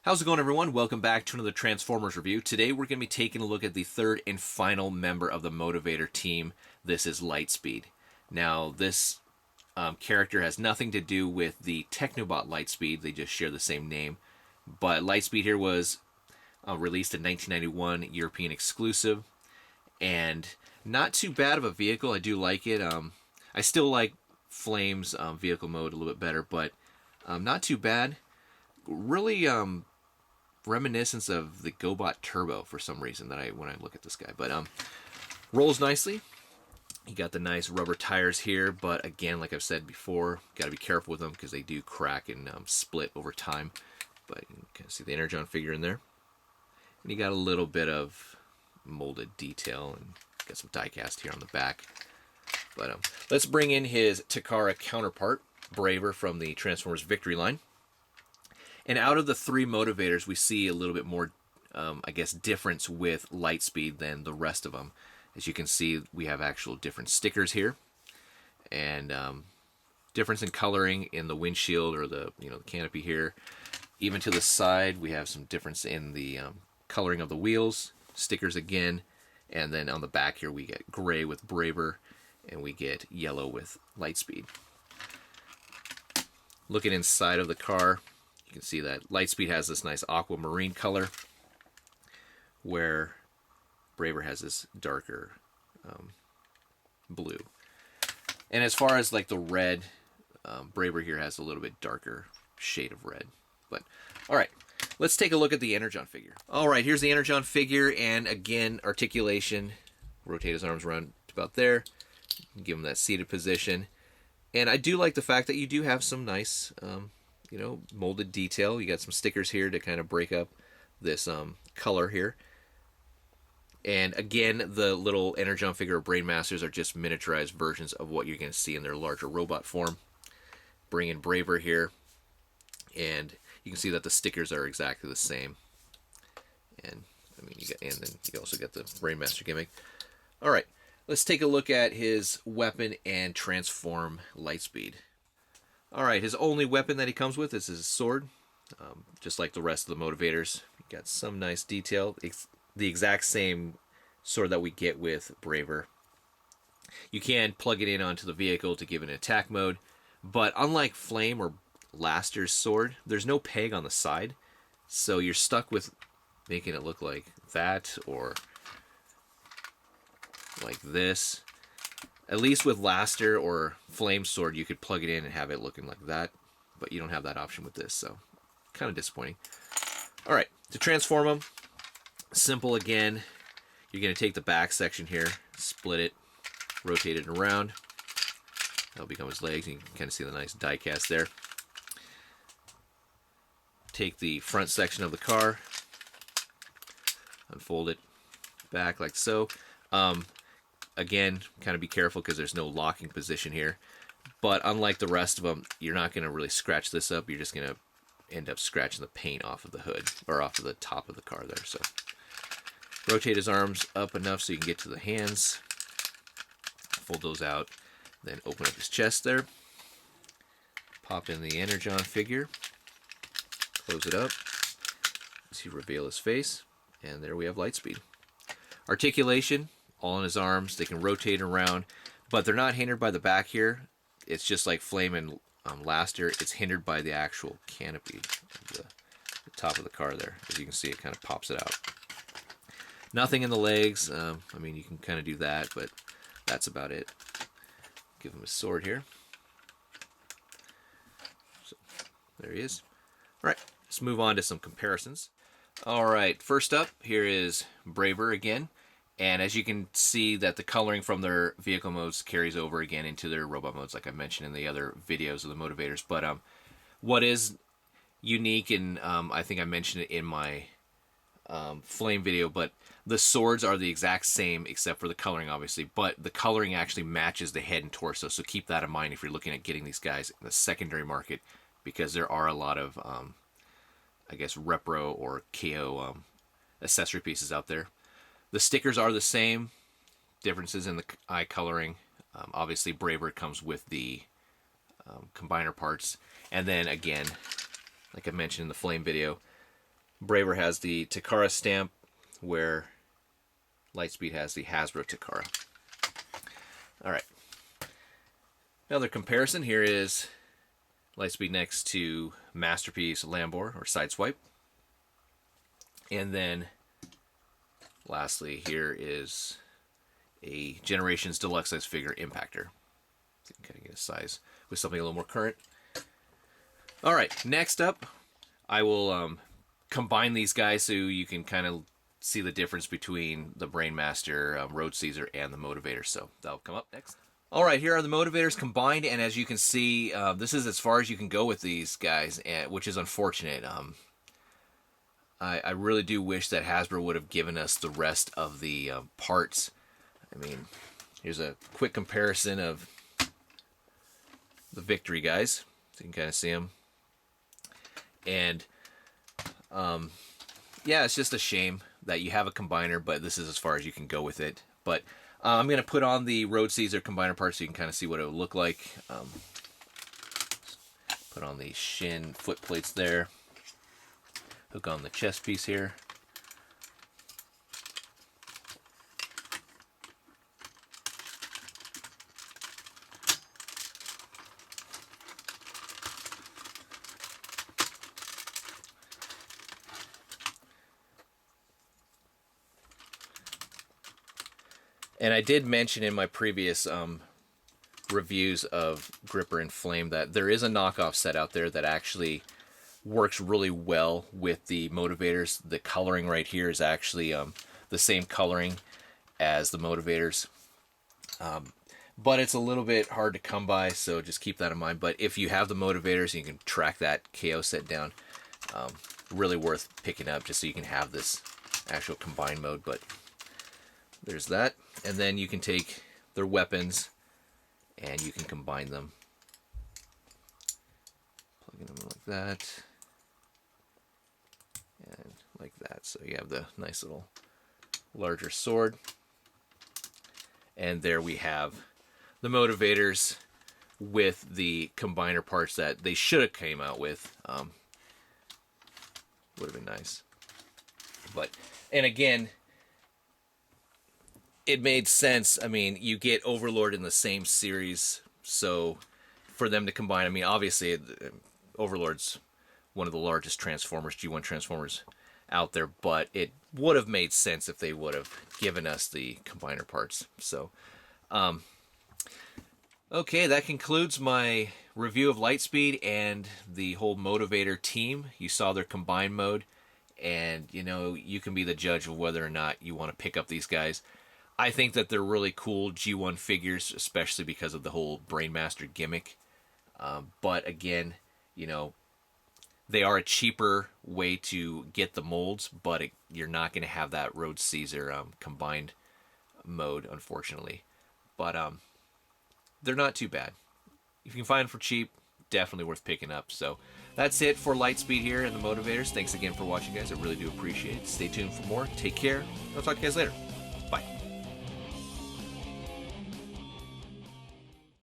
How's it going, everyone? Welcome back to another Transformers review. Today we're going to be taking a look at the third and final member of the Motivator team. This is Lightspeed. Now, this character has nothing to do with the Technobot Lightspeed. They just share the same name. But Lightspeed here was released in 1991, European exclusive. And not too bad of a vehicle. I do like it. I still like Flame's vehicle mode a little bit better, but not too bad. Really reminiscence of the GoBot Turbo for some reason when I look at this guy. But rolls nicely. You got the nice rubber tires here, but again, like I've said before, got to be careful with them because they do crack and split over time. But you can kind of see the Energon figure in there. And you got a little bit of molded detail and got some die cast here on the back. But let's bring in his Takara counterpart, Braver from the Transformers Victory line. And out of the three motivators, we see a little bit more, I guess, difference with Lightspeed than the rest of them. As you can see, we have actual different stickers here, and difference in coloring in the windshield or the the canopy here. Even to the side, we have some difference in the coloring of the wheels, stickers again, and then on the back here we get gray with Braver, and we get yellow with Lightspeed. Looking inside of the car, you can see that Lightspeed has this nice aquamarine color, where Braver has this darker blue. And as far as like the red, Braver here has a little bit darker shade of red. But all right, let's take a look at the Energon figure. All right, here's the Energon figure, and again, articulation. Rotate his arms around about there. Give him that seated position. And I do like the fact that you do have some nice molded detail. You got some stickers here to kind of break up this color here. And again, the little Energon figure or Brain Masters are just miniaturized versions of what you're going to see in their larger robot form. Bring in Braver here, and you can see that the stickers are exactly the same. And I mean, and then you also get the Brain Master gimmick. All right, let's take a look at his weapon and transform Lightspeed. Alright, his only weapon that he comes with is his sword. Just like the rest of the motivators. Got some nice detail. It's the exact same sword that we get with Braver. You can plug it in onto the vehicle to give it an attack mode, but unlike Flame or Laster's sword, there's no peg on the side, so you're stuck with making it look like that or like this. At least with Laster or Flame Sword, you could plug it in and have it looking like that. But you don't have that option with this, so kind of disappointing. Alright, to transform them, simple again. You're going to take the back section here, split it, rotate it around. That'll become his legs. You can kind of see the nice die cast there. Take the front section of the car, unfold it back like so. Again, kind of be careful because there's no locking position here. But unlike the rest of them, you're not going to really scratch this up. You're just going to end up scratching the paint off of the hood, or off of the top of the car there. So rotate his arms up enough so you can get to the hands. Fold those out. Then open up his chest there. Pop in the Energon figure. Close it up. To reveal his face. And there we have Lightspeed. Articulation. All in his arms. They can rotate around, but they're not hindered by the back here. It's just like Flame and Laster. It's hindered by the actual canopy of the top of the car there. As you can see, it kind of pops it out. Nothing in the legs. I mean, you can kind of do that, but that's about it. Give him a sword here. So, there he is. All right, let's move on to some comparisons. All right, first up, here is Braver again. And as you can see that the coloring from their vehicle modes carries over again into their robot modes, like I mentioned in the other videos of the motivators. But what is unique, and I think I mentioned it in my Flame video, but the swords are the exact same except for the coloring, obviously. But the coloring actually matches the head and torso, so keep that in mind if you're looking at getting these guys in the secondary market, because there are a lot of, I guess, repro or KO accessory pieces out there. The stickers are the same, differences in the eye coloring. Obviously, Braver comes with the combiner parts. And then again, like I mentioned in the Flame video, Braver has the Takara stamp, where Lightspeed has the Hasbro Takara. All right. Another comparison here is Lightspeed next to Masterpiece Lambor or Sideswipe. And then lastly here is a Generations Deluxe size figure Impactor. So you can kind of get a size with something a little more current. All right, next up, I will combine these guys so you can kind of see the difference between the Brainmaster, Road Caesar, and the Motivator. So that'll come up next. All right, here are the Motivators combined, and as you can see, this is as far as you can go with these guys, which is unfortunate. I really do wish that Hasbro would have given us the rest of the parts. I mean, here's a quick comparison of the Victory guys, so you can kind of see them. And yeah, it's just a shame that you have a combiner, but this is as far as you can go with it. But I'm going to put on the Road Caesar combiner part so you can kind of see what it would look like. Put on the shin foot plates there. Hook on the chest piece here. And I did mention in my previous reviews of Gripper and Flame that there is a knockoff set out there that actually works really well with the Motivators. The coloring right here is actually the same coloring as the Motivators. But it's a little bit hard to come by, so just keep that in mind. But if you have the Motivators and you can track that KO set down, really worth picking up just so you can have this actual combined mode. But there's that. And then you can take their weapons and you can combine them. Plugging them like that. And like that. So you have the nice little larger sword. And there we have the Motivators with the combiner parts that they should have came out with. Would have been nice. But, and again, it made sense. I mean, you get Overlord in the same series, so for them to combine, I mean, obviously, Overlord's one of the largest Transformers, G1 Transformers out there, but it would have made sense if they would have given us the combiner parts. So, okay, that concludes my review of Lightspeed and the whole Motivator team. You saw their combined mode, and, you know, you can be the judge of whether or not you want to pick up these guys. I think that they're really cool G1 figures, especially because of the whole Brainmaster gimmick. But again, you know, they are a cheaper way to get the molds, but you're not going to have that Road Caesar combined mode, unfortunately. But they're not too bad. If you can find them for cheap, definitely worth picking up. So that's it for Lightspeed here and the Motivators. Thanks again for watching, guys. I really do appreciate it. Stay tuned for more. Take care. I'll talk to you guys later.